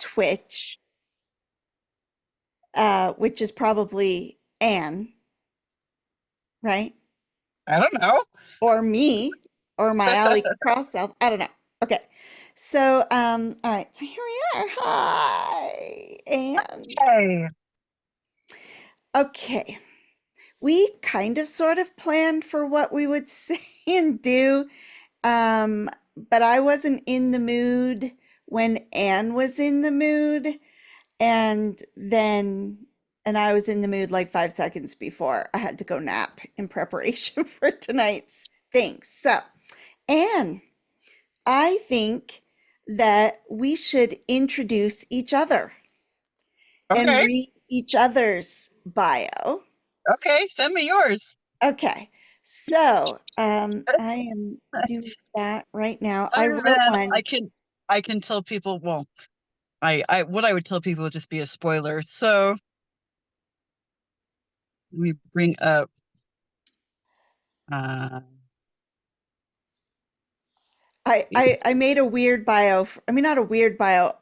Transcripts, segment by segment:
Twitch, which is probably Anne, right? I don't know. Or me, or my alley cross self. I don't know. Okay. So, all right. So here we are. Hi, Anne. Hey. Okay. We kind of sort of planned for what we would say and do, but I wasn't in the mood when Anne was in the mood, and then and I was in the mood like 5 seconds before I had to go nap in preparation for tonight's thing. So, Anne, I think that we should introduce each other and Okay. read each other's bio. Okay. Send me yours. Okay, so I am doing that right now. I Other wrote than one. I can tell people, well, I what I would tell people would just be a spoiler. So let me bring up uh I made a weird bio. I mean, not a weird bio.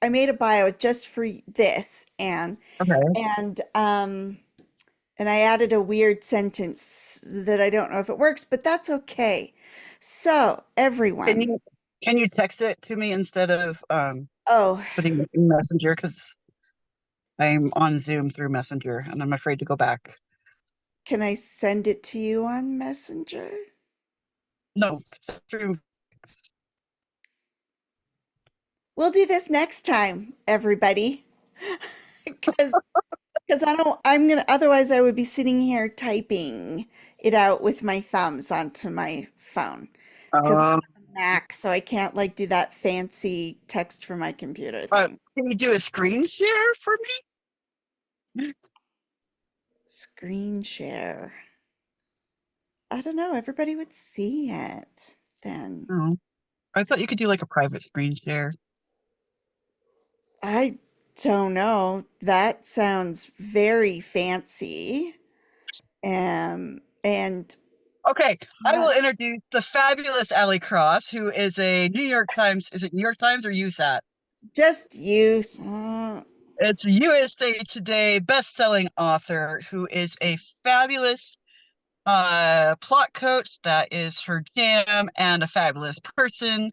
I made a bio just for this, okay. and and I added a weird sentence that I don't know if it works, but that's okay. So, Can everyone. you text it to me instead of Oh, putting it in Messenger? Because I'm on Zoom through Messenger and I'm afraid to go back. can I send it to you on Messenger? No, through We'll do this next time, everybody. Because I don't, I'm gonna, otherwise I would be sitting here typing it out with my thumbs onto my phone. Because I um have a Mac, so I can't like do that fancy text from my computer thing. can you do a screen share for me? Screen share. I don't know, everybody would see it then. Oh, I thought you could do like a private screen share. I don't know. That sounds very fancy. And Okay, I will plus introduce the fabulous Allie Cross, who is a New York Times, is it New York Times or USAT? just use. It's a USA Today best-selling author who is a fabulous plot coach. That is her jam, and a fabulous person.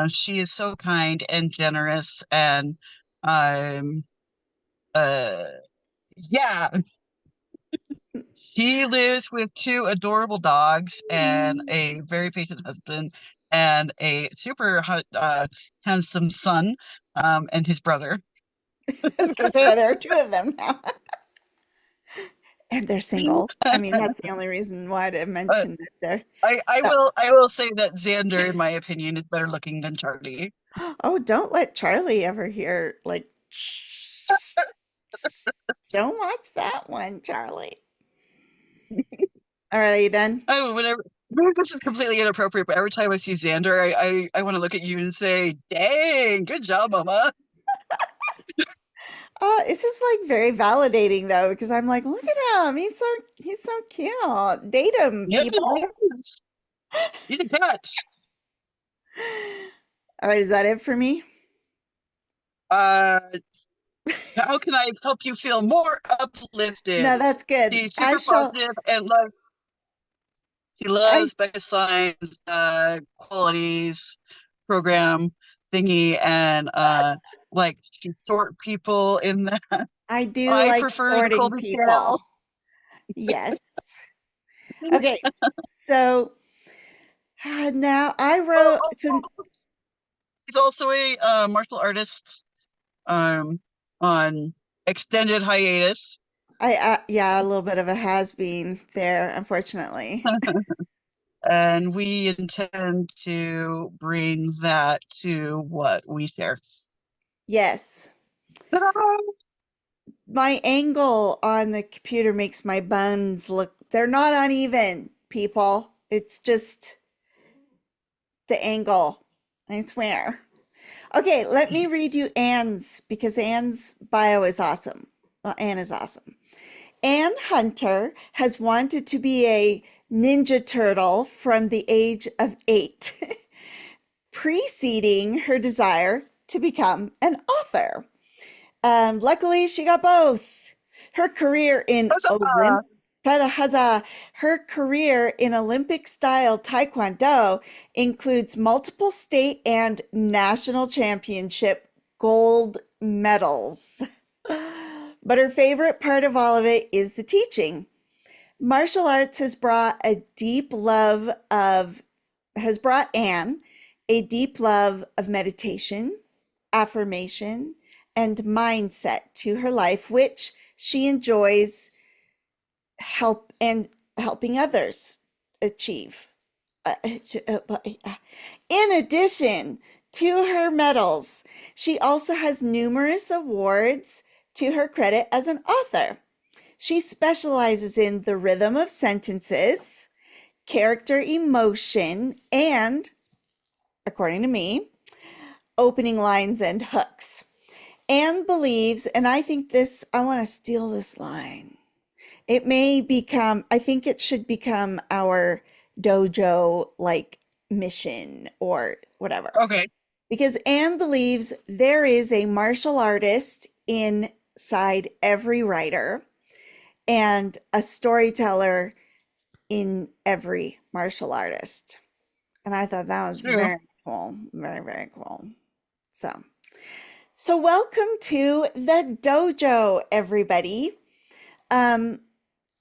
She is so kind and generous, and um uh yeah, she lives with two adorable dogs and a very patient husband and a super handsome son, and his brother. I was gonna say there are two of them now. And they're single. I mean, that's the only reason why to Uh, mention that they're. Uh, I will say that Xander, in my opinion, is better looking than Charlie. oh, don't let Charlie ever hear like. Shh, don't watch that one, Charlie. All right, are you done? I whenever maybe this is completely inappropriate, but every time I see Xander, I want to look at you and say, "Dang, good job, Mama." It's just like very validating though, because I'm like, look at him. He's so cute. Date him, Yes, people. he's a cat. All right, is that it for me? Uh, how can I help you feel more uplifted? No, that's good. She's I super shall. positive and love. She I loves Becca Science qualities program thingy, and like she sort people in that. I do I like prefer the sorting Colby people. Scale. Yes. Okay. So now I wrote. Oh, So he's also a martial artist um, on extended hiatus. yeah, a little bit of a has been there, unfortunately. And we intend to bring that to what we share. Yes. My angle on the computer makes my buns look, they're not uneven, people. It's just the angle, I swear. Okay, let me read you Anne's because Anne's bio is awesome. Well, Anne is awesome. Anne Hunter has wanted to be a Ninja Turtle from the age of 8, preceding her desire to become an author. Luckily, she got both. Her career in Huzzah! Her career in Olympic style Taekwondo includes multiple state and national championship gold medals. But her favorite part of all of it is the teaching. Martial arts has brought Anne a deep love of meditation, affirmation, and mindset to her life, which she enjoys helping others achieve. In addition to her medals, she also has numerous awards to her credit as an author. She specializes in the rhythm of sentences, character emotion, and, according to me, opening lines and hooks. Anne believes, and I want to steal this line. I think it should become our dojo like mission or whatever. Okay. Because Anne believes there is a martial artist inside every writer and a storyteller in every martial artist. And I thought that was True. very cool. Very, very cool. So welcome to the dojo, everybody. Um,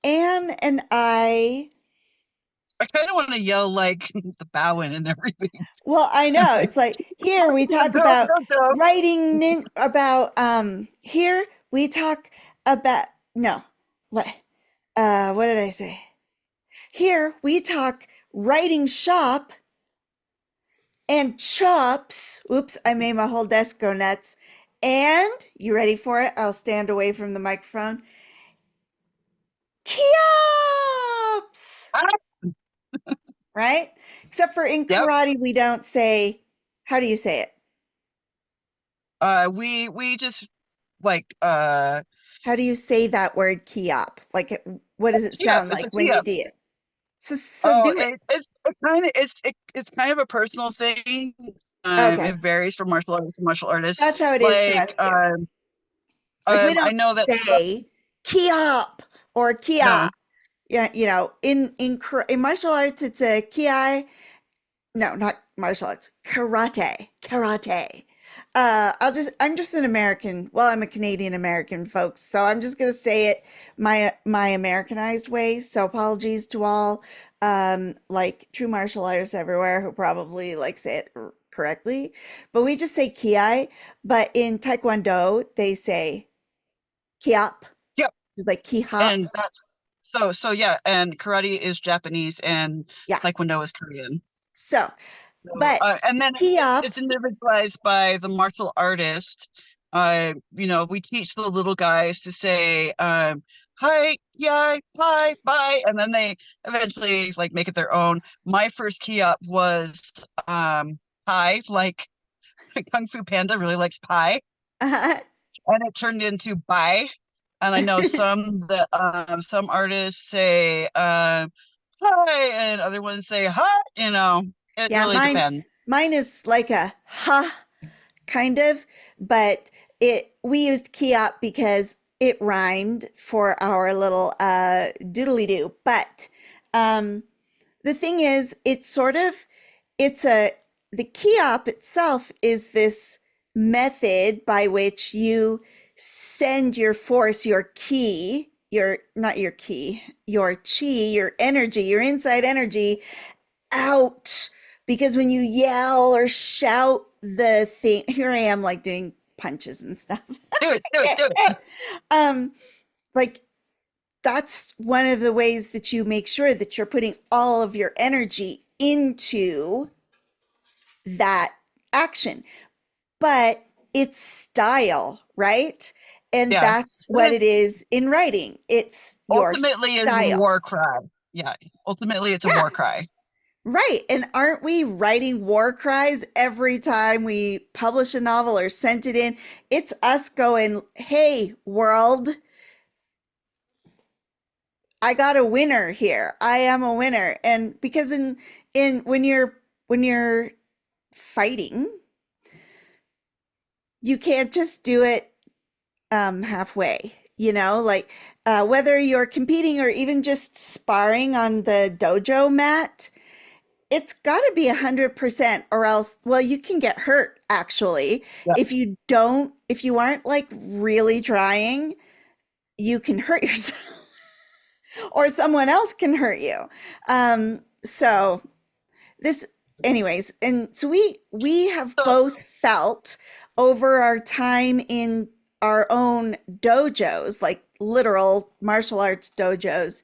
Anne and I, I kind of want to yell like the bowing and everything. well, I know it's like here we Welcome to talk the about dojo. here we talk about no, what what did I say? Here we talk writing shop and chops. Oops, I made my whole desk go nuts. And you ready for it? I'll stand away from the microphone. Kiops, Ah, right? Except for in yep. karate, we don't say, how do you say it? We just like How do you say that word kiop? Like, what does it key up. sound It's like a when key you up. do it? So Oh, do it. it's kind of a personal thing. Okay. It varies from martial artist to martial artist. That's how it is for Like, us too. Like, we I don't know that some say kiop or kia. no, Yeah, in martial arts, it's a ki. No, not martial arts. Karate. I'm just an American. Well, I'm a Canadian American, folks. So I'm just gonna say it my Americanized way. So apologies to all like true martial artists everywhere who probably like say it correctly. But we just say kiai. But in Taekwondo, they say kiap. yep, It's like ki hop. and that's so yeah, and karate is Japanese and Yeah. taekwondo is Korean. So, So, but and then kiap. it's individualized by the martial artist. We teach the little guys to say, hi, yai, hi, bye, and then they eventually like make it their own. My first key up was pie, like Kung Fu Panda really likes pie, and it turned into bye. And I know some artists say hi, and other ones say hi. It Yeah, really mine depends. mine is like a ha kind of, but it we used kiop because it rhymed for our little doodly doo. But um the thing is, it's a the kiop itself is this method by which you send your force, your ki, your not your ki, your chi, your energy, your inside energy out, because when you yell or shout the thing, here I am like doing punches and stuff. Do it, do it, do it. um like that's one of the ways that you make sure that you're putting all of your energy into that action, but it's style, right? And Yeah. that's what it is in writing. It's your Ultimately is style. war cry. Yeah. Ultimately it's a Yeah. war cry. Right. And aren't we writing war cries every time we publish a novel or sent it in? It's us going, "Hey, world, I got a winner here. I am a winner." And because in when you're fighting, you can't just do it halfway, like whether you're competing or even just sparring on the dojo mat, it's got to be 100% or else, well, you can get hurt actually. Yeah. If you aren't like really trying, you can hurt yourself or someone else can hurt you. So this anyways, and so we have So both felt over our time in our own dojos, like literal martial arts dojos,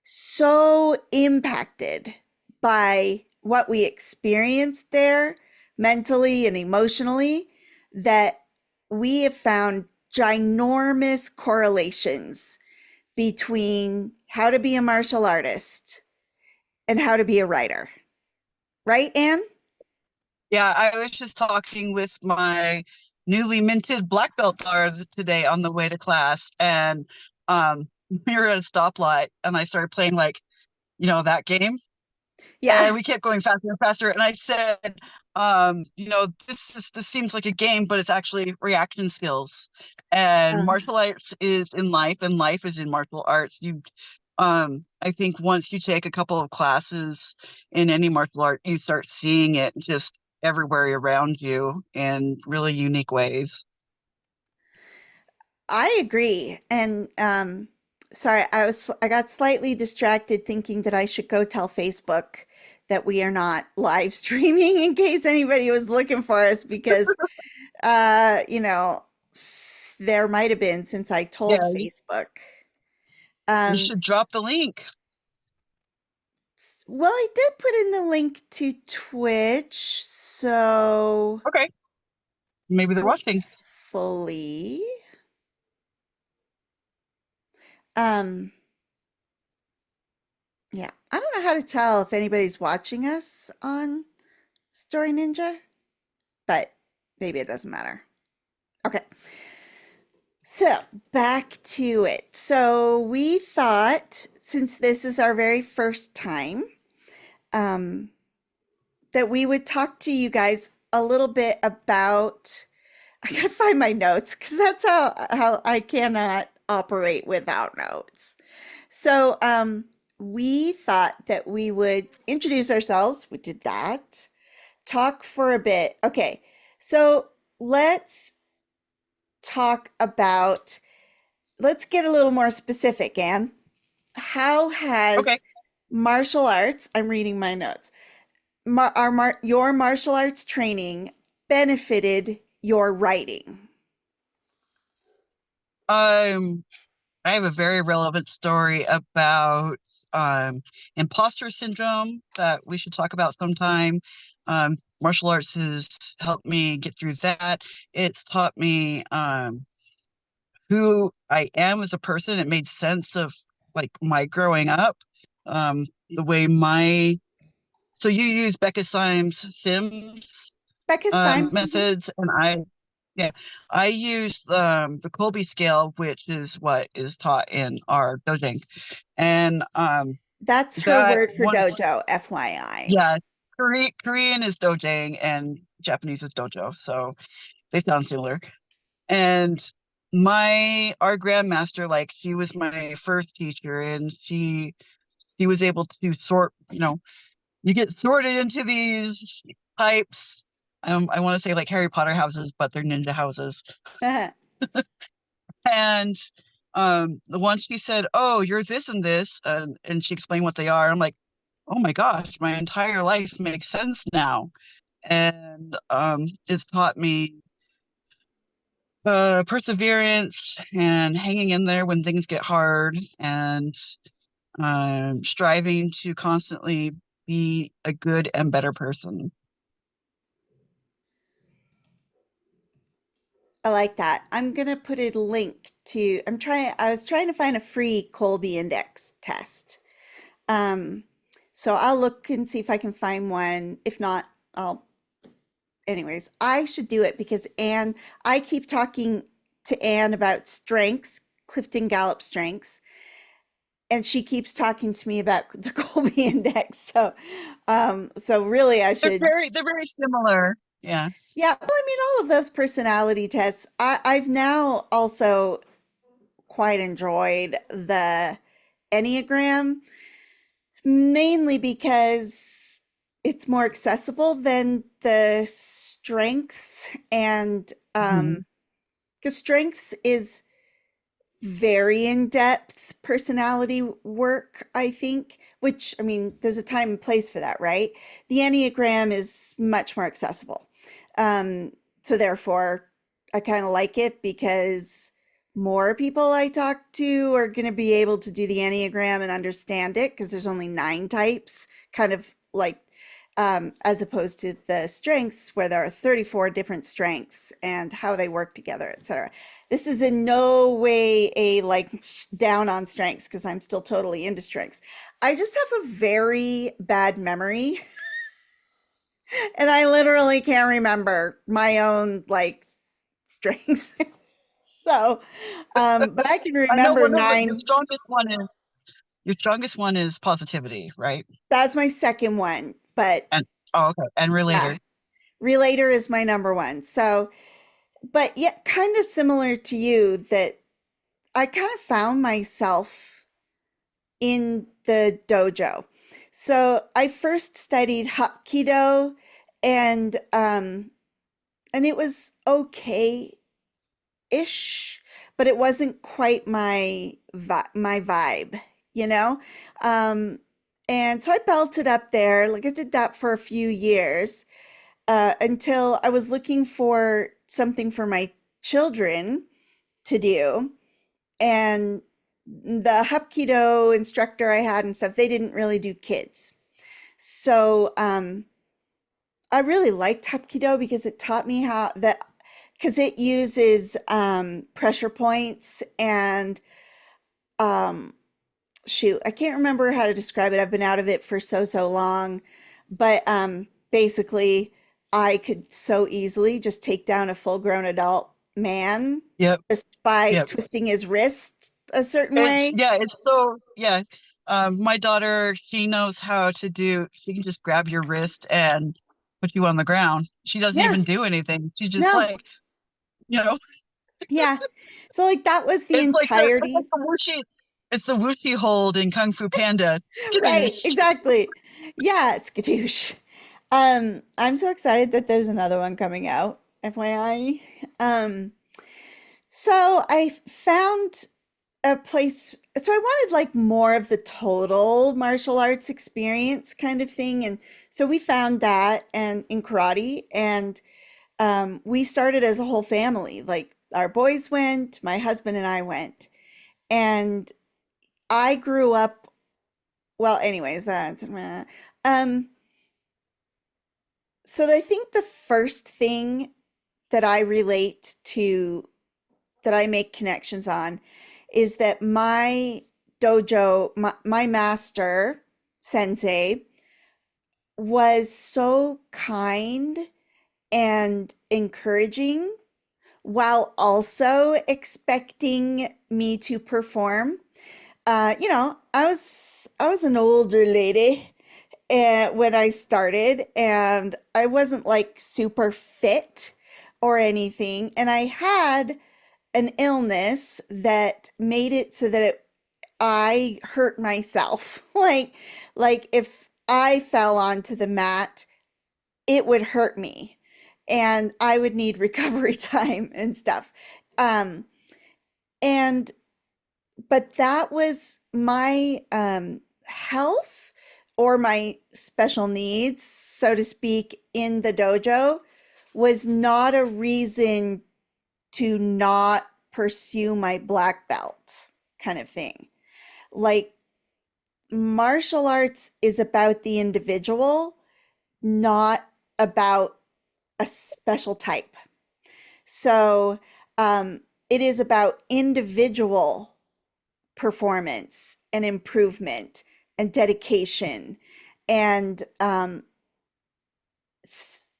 so impacted by what we experienced there mentally and emotionally that we have found ginormous correlations between how to be a martial artist and how to be a writer. Right, Anne? yeah, I was just talking with my newly minted black belt guards today on the way to class, and we were at a stoplight, and I started playing like that game, and Yeah. we kept going faster and faster. And I said, this seems like a game, but it's actually reaction skills. And Uh, martial arts is in life, and life is in martial arts. I think once you take a couple of classes in any martial art, you start seeing it just everywhere around you in really unique ways. I agree. And sorry, I got slightly distracted thinking that I should go tell Facebook that we are not live streaming in case anybody was looking for us because uh, you know, there might have been since I Yeah, told Facebook. you Um, should drop the link. well, I did put in the link to Twitch, so Okay, maybe they're watching. hopefully. Um, yeah, I don't know how to tell if anybody's watching us on Story Ninja, but maybe it doesn't matter. Okay, so back to it. So we thought, since this is our very first time, um, that we would talk to you guys a little bit about. I gotta find my notes because that's how I cannot operate without notes. So we thought that we would introduce ourselves. We did that. Talk for a bit. Okay, so let's talk about. Let's get a little more specific, Anne. How Okay. has martial arts? I'm reading my notes. Your martial arts training benefited your writing? Um, I have a very relevant story about um, imposter syndrome that we should talk about sometime. Martial arts has helped me get through that. It's taught me who I am as a person. It made sense of like my growing up, the way my so you use Becca Symes Sims Becca Syme. Mhm. methods, and yeah, I use the Colby scale, which is what is taught in our dojang. And That's her that word for once, dojo, FYI. yeah, Korean is dojang and Japanese is dojo, so they sound similar. And our grandmaster, like she was my first teacher, and she was able to sort, you get sorted into these types. I want to say like Harry Potter houses, but they're ninja houses. And the one she said, "Oh, you're this and this," and she explained what they are. I'm like, "Oh my gosh, my entire life makes sense now." And it's taught me perseverance and hanging in there when things get hard, and striving to constantly be a good and better person. I like that. I'm gonna put a link to. I was trying to find a free Colby Index test. Um, so I'll look and see if I can find one. If not, I'll. Anyways, I should do it because Anne. I keep talking to Anne about strengths, Clifton Gallup strengths, and she keeps talking to me about the Colby Index. So really, I should. They're very similar. Yeah. Yeah, well, I mean, all of those personality tests, I've now also quite enjoyed the Enneagram, mainly because it's more accessible than the strengths. And Mhm. because strengths is very in-depth personality work, I think, which, I mean, there's a time and place for that, right? The Enneagram is much more accessible. Um, so therefore, I kind of like it because more people I talk to are going to be able to do the Enneagram and understand it because there's only 9 types, kind of like as opposed to the strengths where there are 34 different strengths and how they work together, etc. This is in no way a like down on strengths because I'm still totally into strengths. I just have a very bad memory and I literally can't remember my own like strengths. So, but I can I know remember one of your 9. strongest one is your strongest one is positivity, right? That's my second one, but And oh, okay. And yeah, relator. relator is my number one. So, but yet kind of similar to you that I kind of found myself in the dojo. So I first studied Hapkido and it was okay-ish, but it wasn't quite my vibe, you know? Um and so I belted up there. Like I did that for a few years until I was looking for something for my children to do. And the Hapkido instructor I had and stuff, they didn't really do kids. So I really liked Hapkido because it taught me how that because it uses pressure points and um, shoot, I can't remember how to describe it. I've been out of it for so long, but basically, I could so easily just take down a full-grown adult man Yep. just by Yep. twisting his wrist a certain way. It's so yeah. My daughter, she knows how to do, she can just grab your wrist and put you on the ground. She doesn't Yeah, even do anything. She just no, like, you know, yeah. So like that was the it's like entirety. the whooshy, it's the whooshy hold in Kung Fu Panda. Right, Skadoosh. exactly. Yeah, skadoosh. I'm so excited that there's another one coming out, FYI. So I found a place. So I wanted like more of the total martial arts experience kind of thing. And so we found that and in karate and we started as a whole family. Like our boys went, my husband and I went. And I grew up, well, anyways, that um so I think the first thing that I relate to that I make connections on is that my dojo, my master sensei was so kind and encouraging while also expecting me to perform. I was an older lady when I started, and I wasn't like super fit or anything, and I had an illness that made it so that I hurt myself. Like if I fell onto the mat, it would hurt me, and I would need recovery time and stuff. Um, and but that was my health or my special needs, so to speak, in the dojo was not a reason to not pursue my black belt kind of thing. Like martial arts is about the individual, not about a special type. So it is about individual performance and improvement and dedication and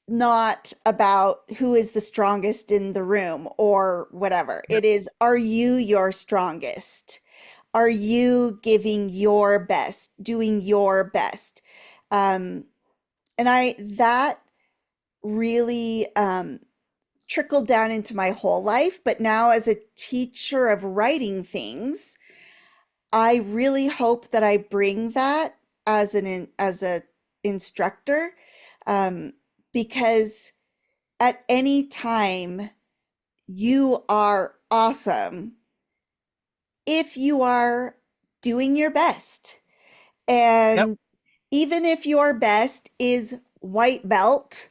not about who is the strongest in the room or whatever. Yep. It is, are you your strongest? Are you giving your best, doing your best? Um, and that really trickled down into my whole life. But now, as a teacher of writing things, I really hope that I bring that as a instructor, um, because at any time you are awesome if you are doing your best. Yep. And even if your best is white belt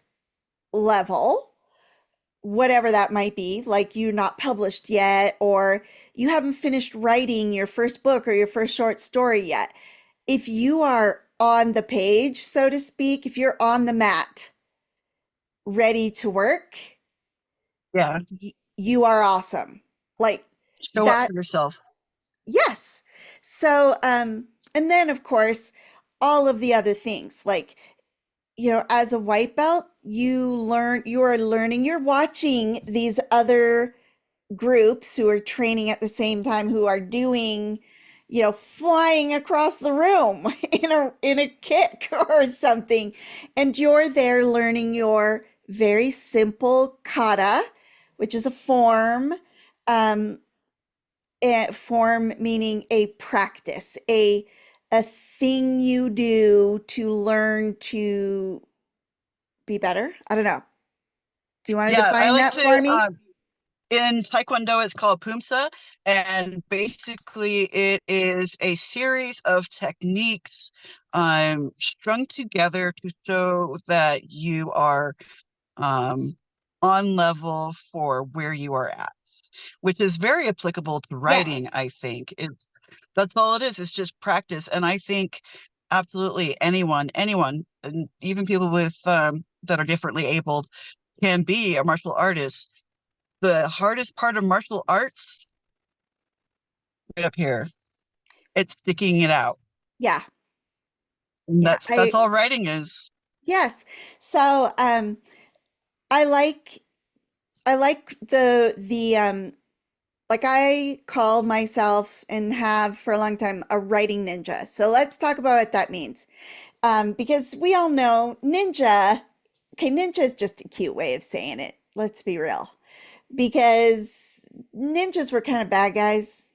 level, whatever that might be, like you're not published yet, or you haven't finished writing your first book or your first short story yet. If you are on the page, so to speak, if you're on the mat, ready to work, Yeah. you are awesome. Like Show up that, for yourself. yes. So, and then of course, all of the other things, like, as a white belt, you are learning, you're watching these other groups who are training at the same time, who are doing, flying across the room in a kick or something. And you're there learning your very simple kata, which is a form, um, form meaning a practice, a thing you do to learn to be better. I don't know. Do you want to Yeah, I define like that for to me? in Taekwondo it's called Pumsa, and basically it is a series of techniques strung together to show that you are um on level for where you are at, which is very applicable to writing, Yes. I think. That's all it is. It's just practice. And I think absolutely anyone, and even people with that are differently abled can be a martial artist. The hardest part of martial arts, right up here, it's sticking it out. Yeah. And Yeah. that's all writing is. Yes. So, I like, like I call myself and have for a long time a writing ninja. So let's talk about what that means. Because we all know ninja, okay, ninja is just a cute way of saying it. Let's be real. Because ninjas were kind of bad guys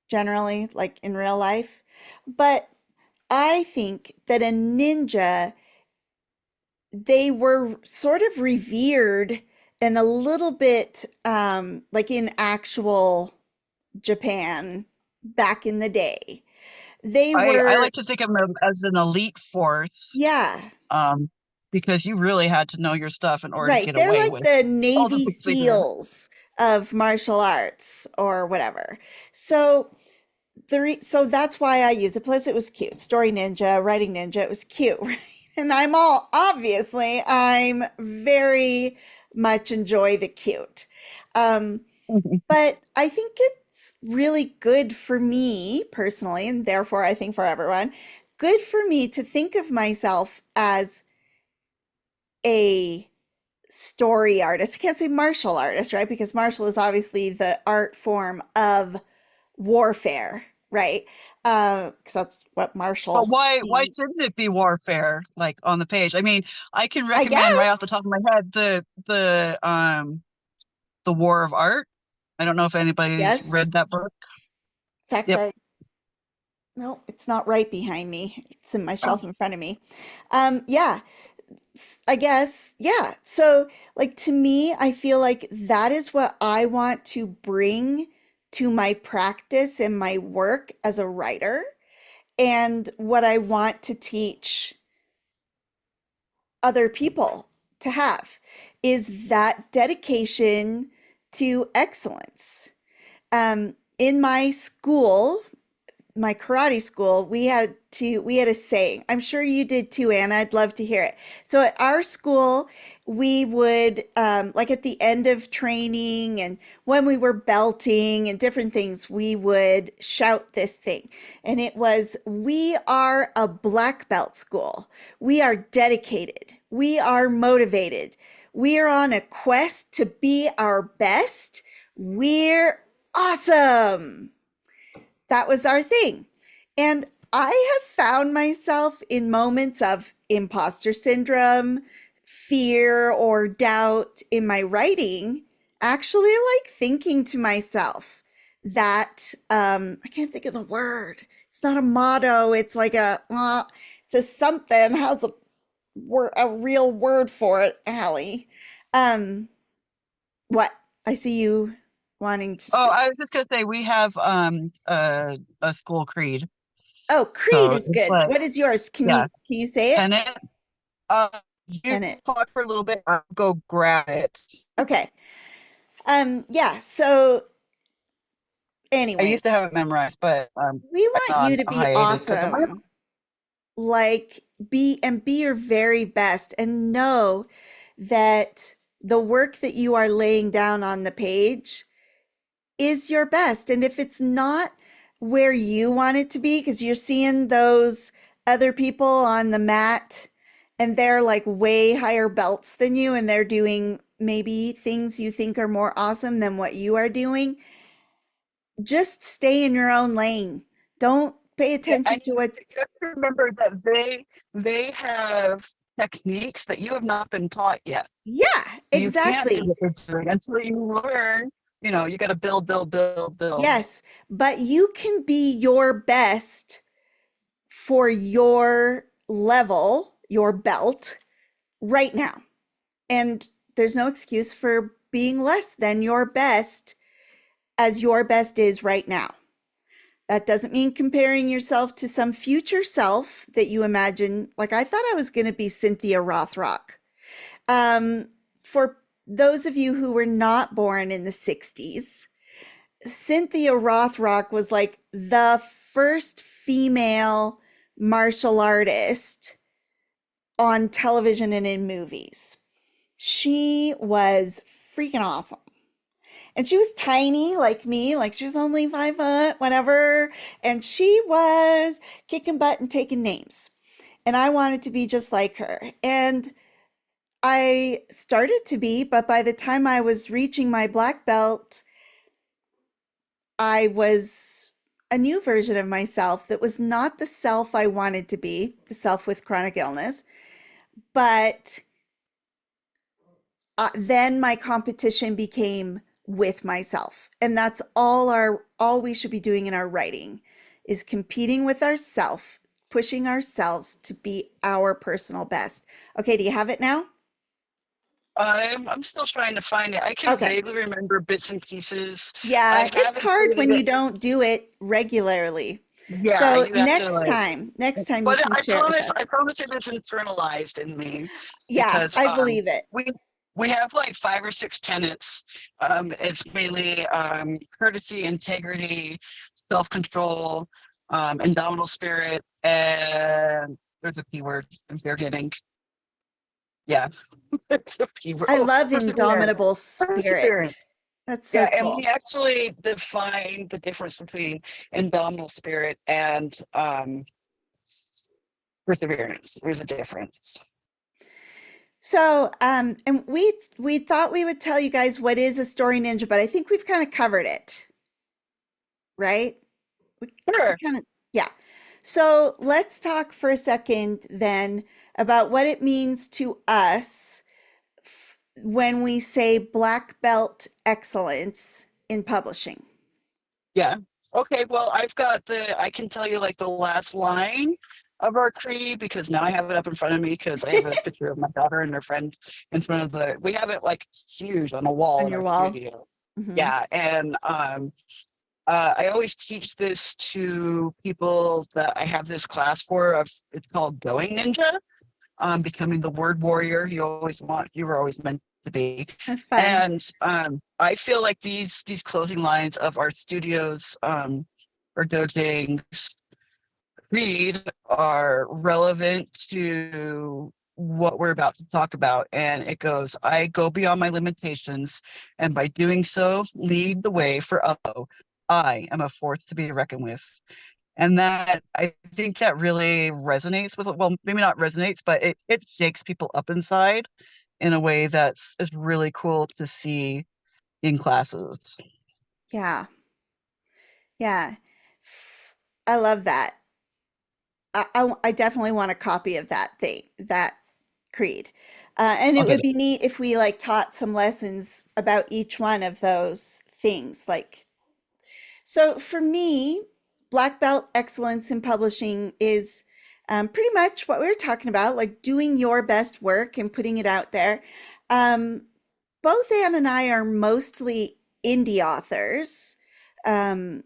generally, like in real life. But I think that a ninja, they were sort of revered and a little bit like in actual Japan back in the day. They I were, like to think of them as an elite force, yeah, um, because you really had to know your stuff in order to right. get They're away like with the all the Navy things they did. SEALs of martial arts or whatever. So so that's why I use it. Plus, it was cute. Story Ninja, Writing Ninja, it was cute, right? And I'm very much enjoy the cute. Um, but I think it's really good for me personally, and therefore I think for everyone, good for me to think of myself as a story artist. I can't say martial artist, right? Because martial is obviously the art form of warfare, right? Because that's what But martial why means, shouldn't it be warfare like on the page? I mean, I can I recommend right off the top guess. of my head the War of Art. I don't know if anybody's Yes. read that book. In fact, Yep. no, it's not right behind me. It's in my Oh, shelf in front of me. Yeah, I guess. Yeah. So, like, to me, I feel like that is what I want to bring to my practice and my work as a writer, and what I want to teach other people to have is that dedication to excellence. In my school, my karate school, we had a saying. I'm sure you did too, Anna. I'd love to hear it. So at our school, we would like at the end of training and when we were belting and different things, we would shout this thing. And it was, "We are a black belt school. We are dedicated. We are motivated. We are on a quest to be our best. We're awesome." That was our thing. And I have found myself in moments of imposter syndrome, fear or doubt in my writing, actually like thinking to myself that I can't think of the word. It's not a motto. It's like it's a something. How's a real word for it, Allie? Um, what? I see you wanting to Oh, speak. I was just gonna say we have a school creed. Oh, creed So is it's good. like, What is yours? yeah, Can you say it? tenant. You Tenet. talk for a little bit. I'll go grab it. Okay. Yeah, so I used to anyways, have it memorized, but we I'm want you on to a be hiatus because of my. awesome. Like be your very best and know that the work that you are laying down on the page is your best. And if it's not where you want it to be, because you're seeing those other people on the mat and they're like way higher belts than you, and they're doing maybe things you think are more awesome than what you are doing, just stay in your own lane. Don't pay Yeah, attention and to what, you have to remember that they have techniques that you have not been taught yet. yeah, You can't do exactly. what they're doing until you learn. You got to build, build, build, build. Yes, but you can be your best for your level, your belt right now. And there's no excuse for being less than your best as your best is right now. That doesn't mean comparing yourself to some future self that you imagine. Like I thought I was going to be Cynthia Rothrock. For those of you who were not born in the 60s, Cynthia Rothrock was like the first female martial artist on television and in movies. She was freaking awesome. And she was tiny like me, like she was only 5 foot, whatever. And she was kicking butt and taking names. And I wanted to be just like her. And I started to be, but by the time I was reaching my black belt, I was a new version of myself that was not the self I wanted to be, the self with chronic illness, but then my competition became with myself. And that's all we should be doing in our writing is competing with ourself, pushing ourselves to be our personal best. Okay, do you have it now? I'm still trying to find it. I can Okay. vaguely remember bits and pieces. I Yeah, it's haven't hard created when you it. don't do it regularly. Yeah, So you have to like. next time you But can share it with I us. promise it is internalized in me Yeah, because I believe it. we have like 5 or 6 tenets. It's mainly courtesy, integrity, self-control, indomitable spirit, and there's a P word I'm forgetting. Yeah, it's a P word. I Oh, love perseverance. indomitable Perseverance. spirit. That's so Yeah, and we cool. actually define the difference between indomitable spirit and perseverance. There's a difference. So, and we thought we would tell you guys what is a story ninja, but I think we've kind of covered it, right? We Sure. kind of, yeah. So let's talk for a second then about what it means to us when we say black belt excellence in publishing. Yeah. Okay, well, I can tell you like the last line of our creed because now I have it up in front of me because I have a picture of my daughter and her friend in front of we have it like huge on a wall On in your our wall. studio. Hmm. Yeah, and I always teach this to people that I have this class for of it's called Going Ninja, becoming the word warrior you were always meant to be. Fun. And I feel like these closing lines of our studios or dojang's creed are relevant to what we're about to talk about. And it goes, I go beyond my limitations, and by doing so, lead the way for other. I am a force to be reckoned with. And that I think that really resonates with, well, maybe not resonates, but it shakes people up inside in a way that's is really cool to see in classes. Yeah. Yeah. I love that. I definitely want a copy of that thing, that creed. And it Okay. would be neat if we like taught some lessons about each one of those things. Like, so for me, black belt excellence in publishing is pretty much what we were talking about, like doing your best work and putting it out there. Um, Both Anne and I are mostly indie authors. Um,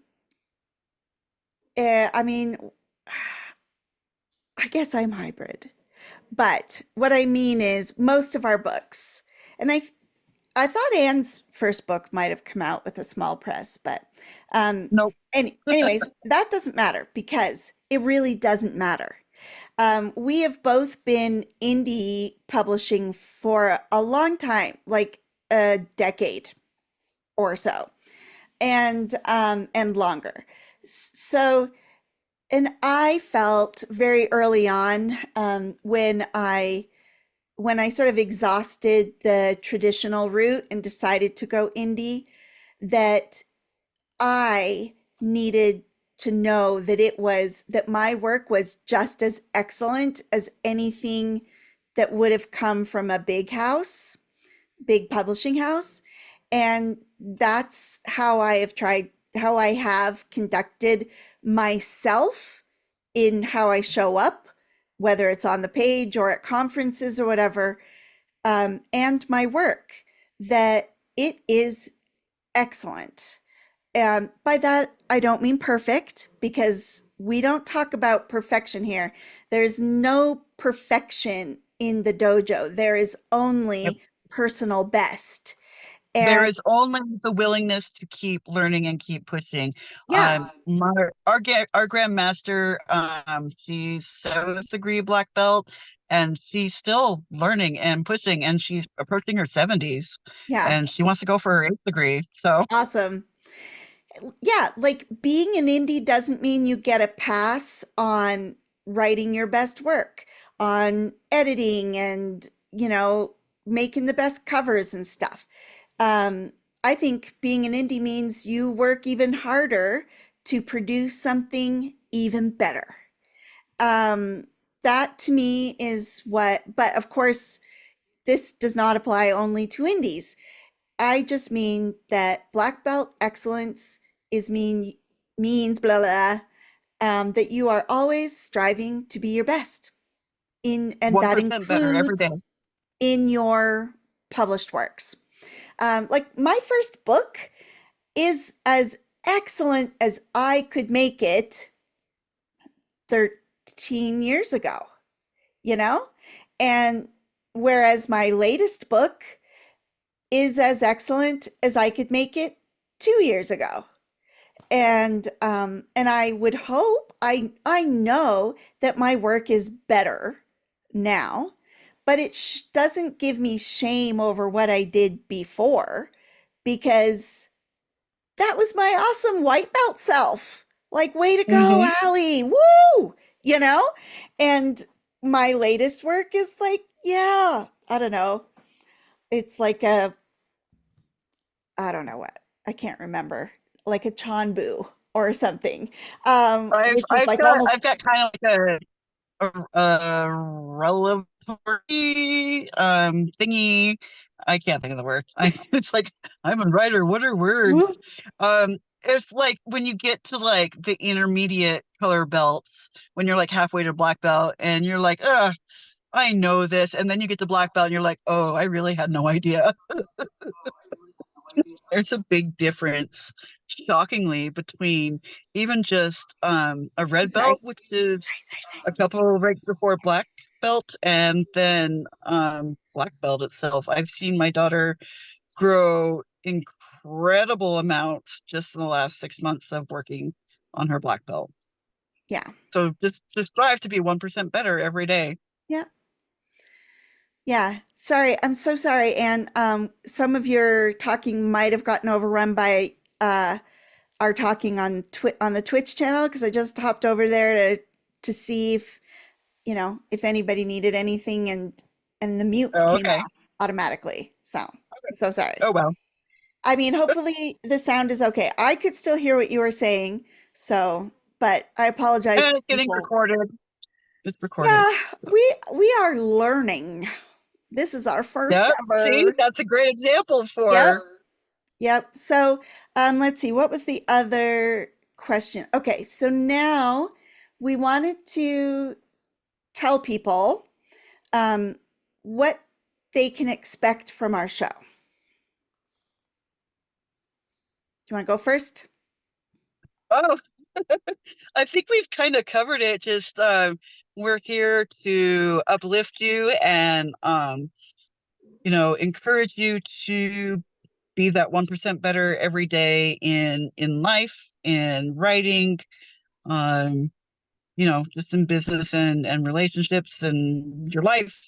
I mean, I guess I'm hybrid. But what I mean is most of our books, and I thought Anne's first book might have come out with a small press, but Nope. anyways, that doesn't matter because it really doesn't matter. We have both been indie publishing for a long time, like a decade or so, and longer. So, and I felt very early on when I sort of exhausted the traditional route and decided to go indie, that I needed to know that that my work was just as excellent as anything that would have come from a big publishing house. And that's how I have conducted myself in how I show up, whether it's on the page or at conferences or whatever, and my work, that it is excellent. By that, I don't mean perfect because we don't talk about perfection here. There's no perfection in the dojo. There is Yep. only personal best. There And is only the willingness to keep learning and keep pushing. yeah, Our grandmaster, she's seventh degree black belt, and she's still learning and pushing, and she's approaching her 70s, yeah, and she wants to go for her eighth degree. So awesome. Yeah, like being an indie doesn't mean you get a pass on writing your best work, on editing and, making the best covers and stuff. Um, I think being an indie means you work even harder to produce something even better. Um, that to me is but of course, this does not apply only to indies. I just mean that black belt excellence is means blah blah, that you are always striving to be your best and that 1% better every day. includes in your published works. Like my first book is as excellent as I could make it 13 years ago, you know? And whereas my latest book is as excellent as I could make it 2 years ago. And I would hope I know that my work is better now, but it doesn't give me shame over what I did before because that was my awesome white belt self. Like, way to go, Hmm. Allie. Woo! You know? And my latest work is like, yeah, I don't know. It's like I don't know what. I can't remember. Like a Chanbu or something. Which is like I've almost got kind of like a revelatory thingy. I can't think of the word. It's like I'm a writer. What are words? woo, It's like when you get to like the intermediate color belts, when you're like halfway to black belt, and you're like, I know this, and then you get to black belt, and you're like, oh, I really had no idea. There's a big difference, shockingly, between even just a red sorry. belt, which is Sorry. a couple of ranks before black belt, and then black belt itself. I've seen my daughter grow incredible amounts just in the last 6 months of working on her black belt. Yeah. So just strive to be 1% better every day. Yeah. Yeah. Sorry. I'm so sorry. And some of your talking might have gotten overrun by our talking on on the Twitch channel because I just hopped over there to see if, if anybody needed anything and the mute Oh, came okay. off automatically. So sorry. Oh well. I mean, hopefully the sound is okay. I could still hear what you were saying, so, but I apologize And to it's getting people. recorded. It's recorded. Yeah, we are learning. This is our first Yeah, see, ever. that's a great example Yep. for. Yep. So, let's see. What was the other question? Okay, so now we wanted to tell people um, what they can expect from our show. Do you want to go first? Oh, I think we've kind of covered it. Just we're here to uplift you and encourage you to be that 1% better every day in life, in writing, um, just in business and relationships and your life.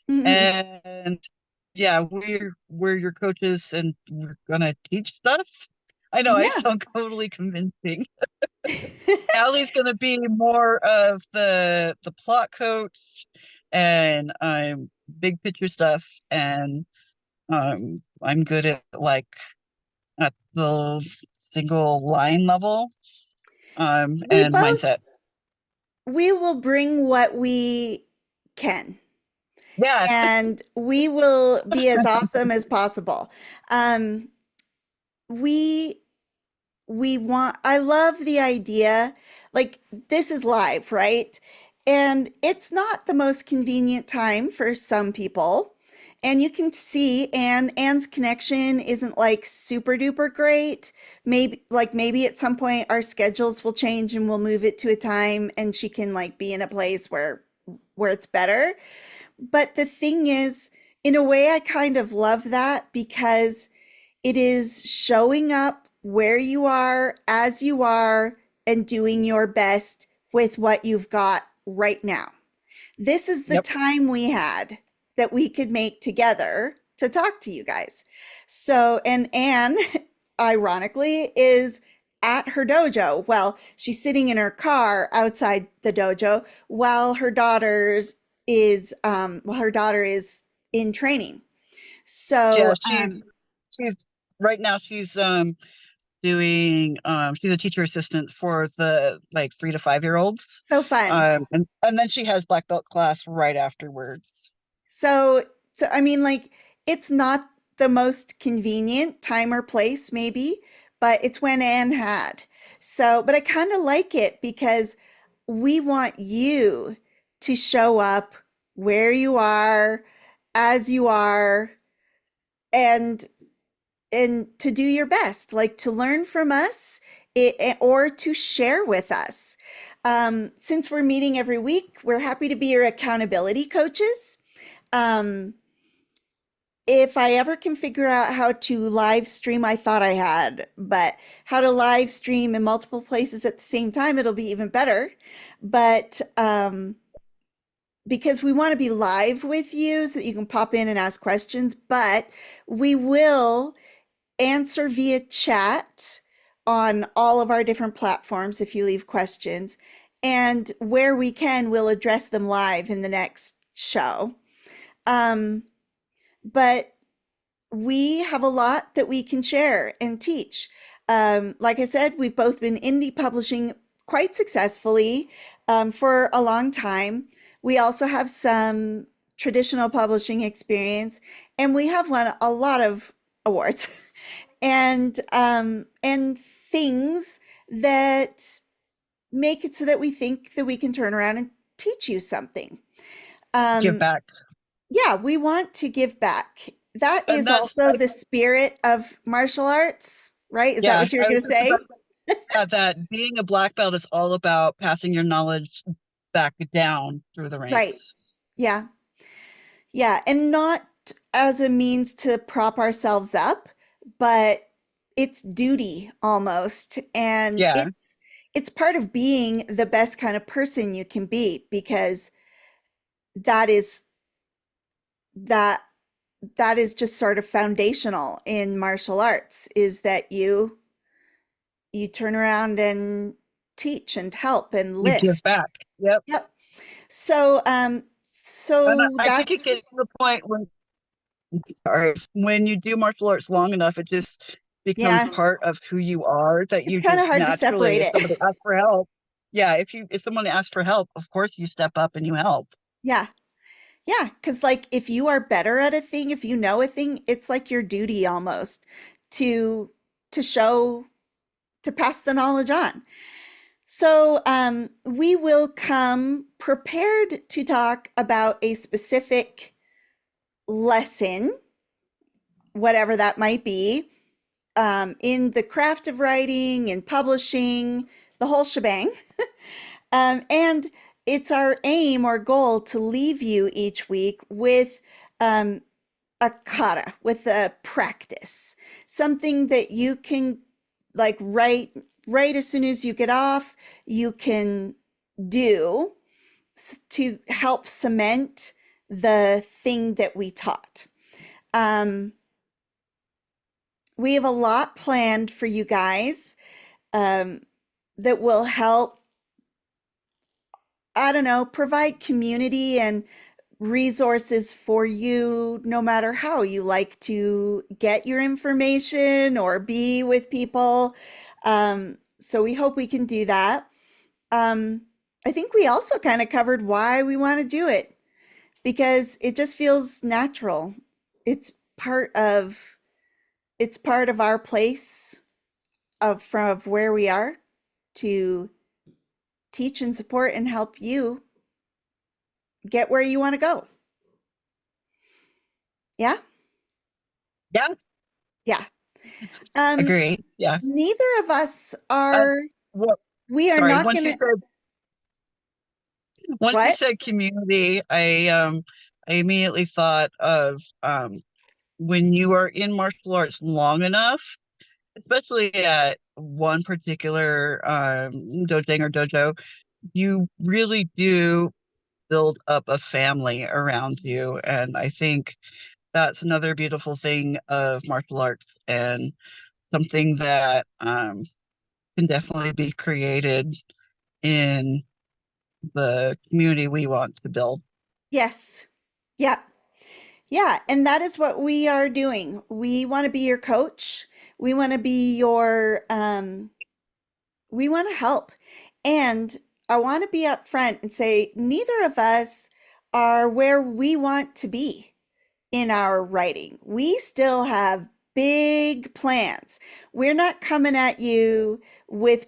Mhm. And yeah, we're your coaches and we're gonna teach stuff. I know I Yeah. sound totally convincing. Allie's gonna be more of the plot coach and big picture stuff, and I'm good at like at the single line level We and both mindset. we will bring what we can, Yeah, and we will be as awesome as possible. Um, we we want I love the idea, like, this is live, right? And it's not the most convenient time for some people. And you can see Anne's connection isn't like super duper great. Maybe at some point our schedules will change and we'll move it to a time and she can like be in a place where it's better. But the thing is, in a way, I kind of love that because it is showing up where you are, as you are, and doing your best with what you've got right now. This is the yep. time we had that we could make together to talk to you guys. So, and Anne, ironically, is at her dojo. Well, she's sitting in her car outside the dojo while her daughter is in training. Yeah, So, she's right now doing she's a teacher assistant for the like 3 to 5 year olds. so fun. And then she has black belt class right afterwards. So, so I mean, like, it's not the most convenient time or place, maybe, but it's when Anne had. So, but I kind of like it because we want you to show up where you are, as you are, and to do your best, like to learn from us, or to share with us. Since we're meeting every week, we're happy to be your accountability coaches. Um, if I ever can figure out how to live stream, I thought I had, but how to live stream in multiple places at the same time, it'll be even better. But because we want to be live with you so that you can pop in and ask questions, but we will answer via chat on all of our different platforms if you leave questions. And where we can, we'll address them live in the next show. Um, but we have a lot that we can share and teach. Like I said, we've both been indie publishing quite successfully for a long time. We also have some traditional publishing experience, and we have won a lot of awards and things that make it so that we think that we can turn around and teach you something. Give Um, back. yeah, we want to give back. That And is that's also the spirit of martial arts, right? Is that yeah, what you were I was going to just about say? that being a black belt is all about passing your knowledge back down through the Right. ranks. Yeah. Yeah. And not as a means to prop ourselves up, but it's duty almost. And Yeah, it's part of being the best kind of person you can be, because that is that that is just sort of foundational in martial arts, is that you turn around and teach and help and you give lift. back. Yep. Yep. So And so I think it that's gets to the point when sorry, when you do martial arts long enough, it just becomes yeah, part of who you are that it's you kind of just hard to naturally, separate if it. somebody asks for help, yeah, if someone asks for help, of course you step up and you help. Yeah. Yeah, because like if you are better at a thing, if you know a thing, it's like your duty almost to show, to pass the knowledge on. So we will come prepared to talk about a specific lesson, whatever that might be, in the craft of writing and publishing, the whole shebang. And it's our aim or goal to leave you each week with um, a kata, with a practice, something that you can like right as soon as you get off, you can do to help cement the thing that we taught. Um, we have a lot planned for you guys um, that will help, I don't know, provide community and resources for you no matter how you like to get your information or be with people. So we hope we can do that. Um, I think we also kind of covered why we want to do it because it just feels natural. It's part of it's part of our place from where we are to teach and support and help you get where you want to go. Yeah? Yeah, Yeah. Um, agree. Yeah. neither of us Uh, are, well, we are sorry, not gonna, once you what? said community, I immediately thought of when you are in martial arts long enough, especially at one particular dojang or dojo, you really do build up a family around you. And I think that's another beautiful thing of martial arts and something that can definitely be created in the community we want to build. Yes. Yeah. Yeah. And that is what we are doing. We want to be your coach. We want to be we want to help. And I want to be upfront and say neither of us are where we want to be in our writing. We still have big plans. We're not coming at you with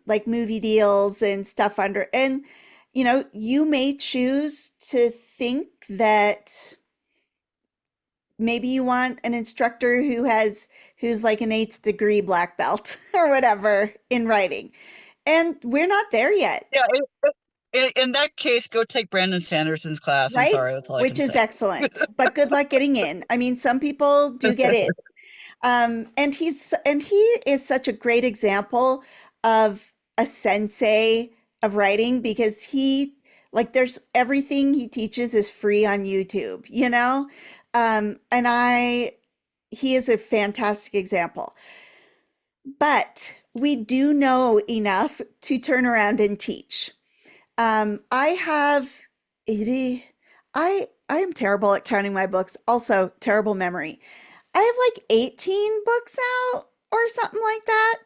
like movie deals and stuff under, and you may choose to think that maybe you want an instructor who's like an eighth degree black belt or whatever in writing. And we're not there yet, Yeah, in that case, go take Brandon Sanderson's class. I'm right? sorry, that's all I Which can is say. excellent. But good luck getting in. I mean, some people do get in. And he is such a great example of a sensei of writing because he like there's everything he teaches is free on YouTube, you know? And I he is a fantastic example. But we do know enough to turn around and teach. I have 80, I am terrible at counting my books, also terrible memory. I have like 18 books out or something like that.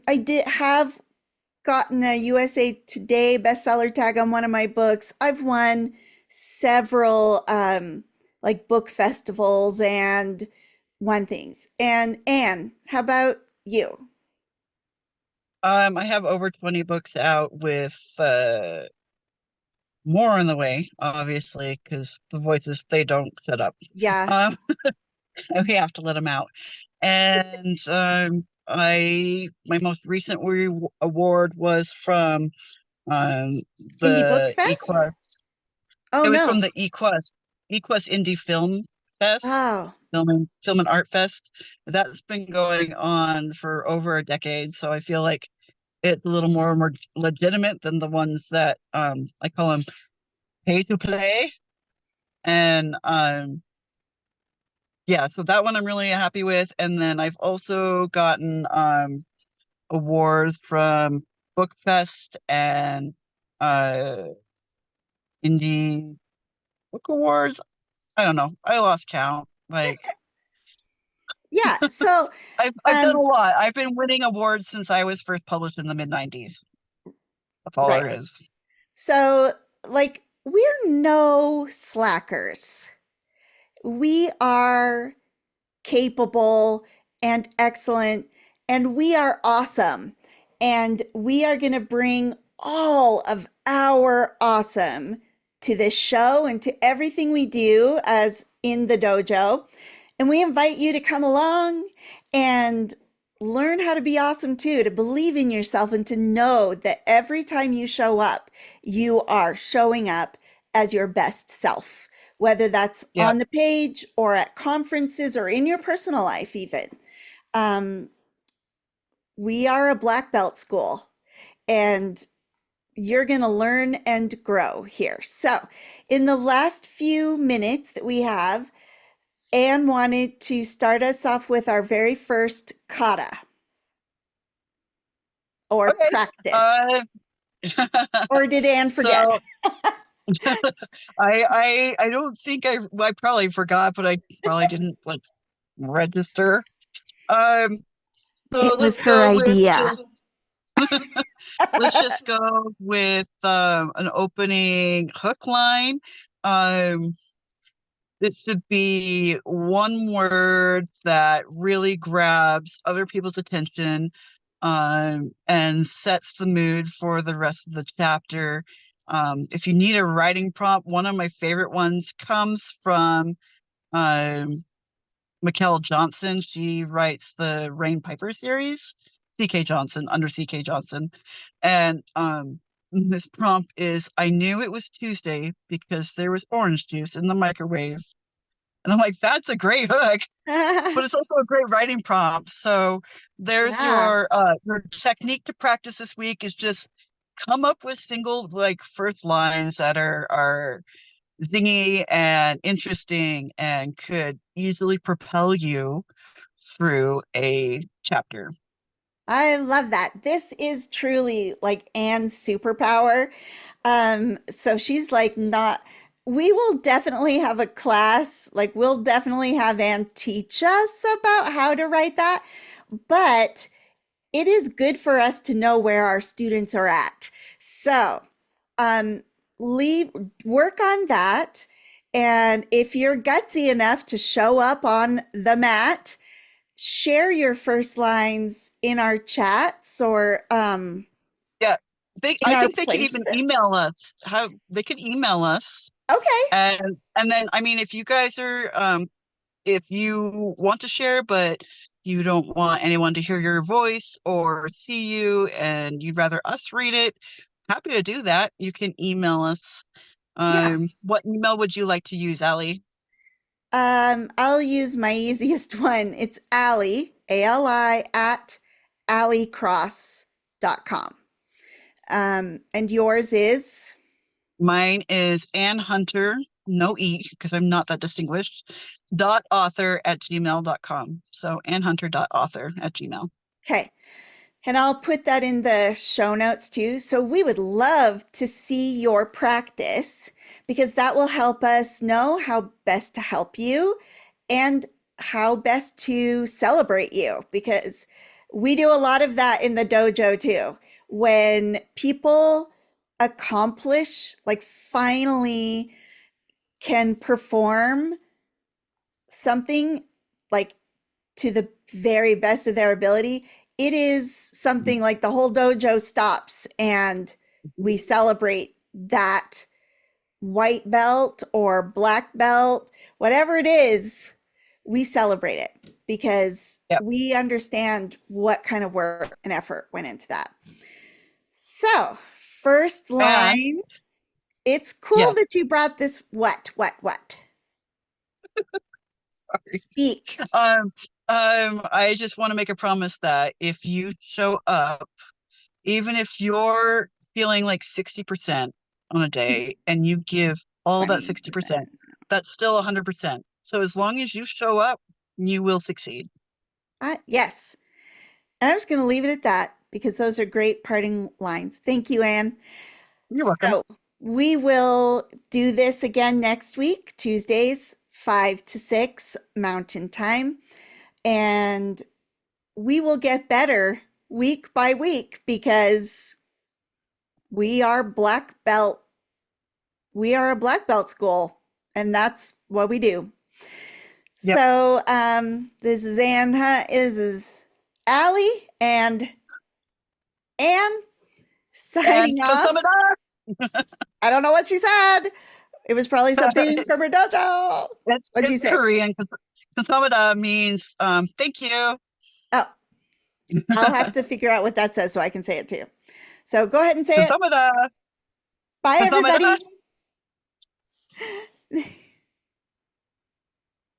I did have gotten a USA Today bestseller tag on one of my books. I've won several like book festivals and won things. And Anne, how about you? I have over 20 books out with more on the way, obviously, because the voices, they don't shut up. Yeah, Um, we have to let them out. And my most recent award was from um, Indie Book the Fest? Equus. Oh It was from no. the Equus Indie Film Fest, Oh, Film and Art Fest. That's been going on for over a decade, so I feel like it's a little more legitimate than the ones that I call them pay to play. And yeah, so that one I'm really happy with. And then I've also gotten awards from Bookfest and uh Indie Book Awards. I don't know. I lost count. Like Yeah. So, I've done a um, lot. I've been winning awards since I was first published in the mid 90s. That's all right. there is. So, like, we're no slackers. We are capable and excellent, and we are awesome. And we are going to bring all of our awesome to this show and to everything we do as in the dojo. And we invite you to come along and learn how to be awesome too, to believe in yourself and to know that every time you show up, you are showing up as your best self, whether that's Yep. on the page or at conferences or in your personal life, even. Um, we are a black belt school and you're going to learn and grow here. So, in the last few minutes that we have, Anne wanted to start us off with our very first kata or Okay. practice. Uh, Or did Anne forget? so I don't think I probably forgot, but I probably didn't like register. Um, so It was her idea. let's just go with an opening hook line. Um, it should be one word that really grabs other people's attention, and sets the mood for the rest of the chapter. If you need a writing prompt, one of my favorite ones comes from um, Mikkel Johnson. She writes the Rain Piper series, CK Johnson, under CK Johnson. And this prompt is, I knew it was Tuesday because there was orange juice in the microwave. And I'm like, that's a great hook, but it's also a great writing prompt. So there's Yeah. your technique to practice this week is just come up with single like first lines that are zingy and interesting and could easily propel you through a chapter. I love that. This is truly like Anne's superpower. So she's like not, we will definitely have a class, like we'll definitely have Anne teach us about how to write that, but it is good for us to know where our students are at. So, um, leave work on that. And if you're gutsy enough to show up on the mat, share your first lines in our chats or Yeah. in I our think they could place. even email us. How they could email us. Okay. And then I mean if you guys are if you want to share, but you don't want anyone to hear your voice or see you and you'd rather us read it, happy to do that. You can email us. Yeah. What email would you like to use, Allie? I'll use my easiest one. It's Allie, Ali at alliecross.com. And yours is Mine is Ann Hunter, no E, because I'm not that distinguished, .author@gmail.com. So annhunter.author@gmail. okay. And I'll put that in the show notes too. So we would love to see your practice because that will help us know how best to help you and how best to celebrate you because we do a lot of that in the dojo too. When people accomplish, like finally can perform something like to the very best of their ability, it is something like the whole dojo stops and we celebrate that white belt or black belt, whatever it is, we celebrate it because Yep. we understand what kind of work and effort went into that. So, first And lines. It's cool yeah, that you brought this. What? sorry. Speak. I just want to make a promise that if you show up, even if you're feeling like 60% on a day and you give all that 60%, 20%. that's still 100%. So as long as you show up, you will succeed. Yes. And I'm just going to leave it at that because those are great parting lines. Thank you, Anne. You're welcome. So we will do this again next week, Tuesdays, 5 to 6 Mountain Time. And we will get better week by week because we are black belt. We are a black belt school, and that's what we do. Yep. So this is this is Allie and Anne And signing off. Kasumada, I don't know what she said. It was probably something from her dojo. What'd you it's say? Korean. Kasumada means thank you. Oh, I'll have to figure out what that says so I can say it too. So go ahead and say it. Kasumada, Bye, Kasumada. everybody.